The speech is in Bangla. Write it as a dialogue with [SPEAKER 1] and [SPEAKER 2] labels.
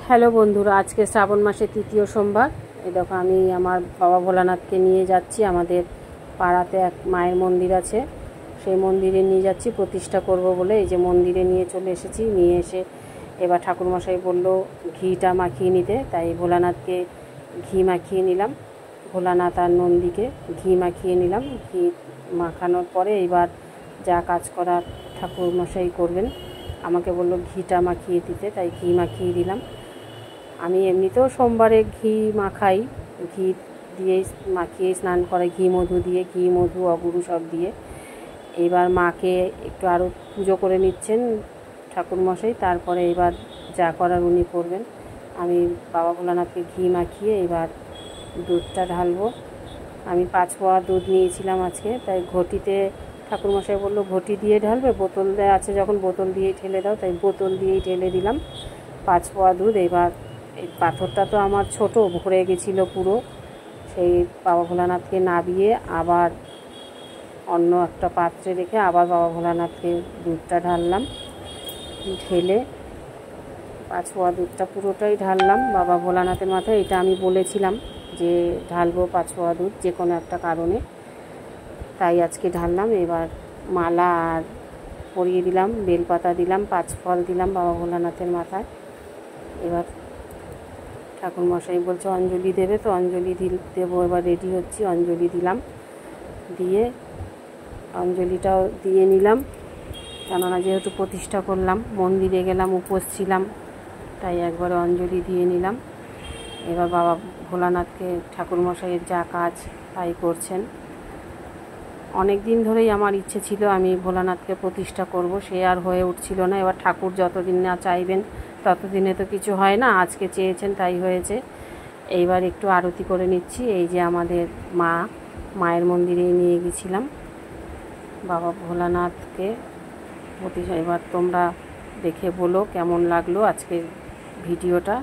[SPEAKER 1] হ্যালো বন্ধুরা, আজকে শ্রাবণ মাসের তৃতীয় সোমবার। এই দেখো আমি আমার বাবা ভোলানাথকে নিয়ে যাচ্ছি। আমাদের পাড়াতে এক মায়ের মন্দির আছে, সেই মন্দিরে নিয়ে যাচ্ছি প্রতিষ্ঠা করব বলে। এই যে মন্দিরে নিয়ে চলে এসেছি। নিয়ে এসে এবার ঠাকুরমশাই বলল ঘিটা মাখিয়ে নিতে, তাই ভোলানাথকে ঘি মাখিয়ে নিলাম। ভোলানাথ আর নন্দীকে ঘি মাখিয়ে নিলাম। ঘি মাখানোর পরে এবার যা কাজ করার ঠাকুরমশাই করবেন, আমাকে বলল ঘিটা মাখিয়ে দিতে, তাই ঘি মাখিয়ে দিলাম। আমি এমনিতেও সোমবারে ঘি মাখাই, ঘি দিয়েই মাখিয়ে স্নান করে, ঘি মধু দিয়ে, ঘি মধু অগুরু সব দিয়ে। এইবার মাকে একটু আরও পুজো করে নিচ্ছেন ঠাকুরমশাই, তারপরে এবার যা করার উনি করবেন। আমি বাবা ভোলানাথকে ঘি মাখিয়ে এবার দুধটা ঢালবো। আমি 5 পোয়া দুধ নিয়েছিলাম আজকে, তাই ঘটিতে ঠাকুরমশাই বললো ঘটি দিয়ে ঢালবে, বোতল দেওয়া আছে যখন বোতল দিয়েই ঢেলে দাও, তাই বোতল দিয়েই ঢেলে দিলাম 5 পোয়া দুধ। এবার এই পাথরটা তো আমার ছোট, ভরে গেছিলো পুরো, সেই বাবা ভোলানাথকে নাবিয়ে আবার অন্য একটা পাত্রে রেখে আবার বাবা ভোলানাথকে দুধটা ঢাললাম। ঢেলে 5 পোয়া দুধটা পুরোটাই ঢাললাম বাবা ভোলানাথের মাথায়। এটা আমি বলেছিলাম যে ঢালবো 5 পোয়া দুধ যে কোনো একটা কারণে, তাই আজকে ঢাললাম। এবার মালা আর পরিয়ে দিলাম, বেলপাতা দিলাম, 5 ফল দিলাম বাবা ভোলানাথের মাথায়। এবার ঠাকুরমশাই বলছে অঞ্জলি দেবে, তো অঞ্জলি দেবো। এবার রেডি হচ্ছি, অঞ্জলি দিলাম। দিয়ে অঞ্জলিটাও দিয়ে নিলাম, কেননা যেহেতু প্রতিষ্ঠা করলাম, মন্দিরে গেলাম, উপোস ছিলাম, তাই একবারে অঞ্জলি দিয়ে নিলাম। এবার বাবা ভোলানাথকে ঠাকুরমশাইয়ের যা কাজ তাই করছেন। অনেক দিন ধরেই আমার ইচ্ছে ছিল আমি ভোলানাথকে প্রতিষ্ঠা করব, সে আর হয়ে উঠছিল না। এবার ঠাকুর যতদিন না চাইবেন ততদিনে তো কিছু হয় না, আজকে চেয়েছেন তাই হয়েছে। এইবার একটু আরতি করে নিচ্ছি। এই যে আমাদের মায়ের মন্দিরে নিয়ে গেছিলাম বাবা ভোলানাথকে প্রতিষ্ঠা। এবার তোমরা দেখে বলো কেমন লাগলো আজকের ভিডিওটা।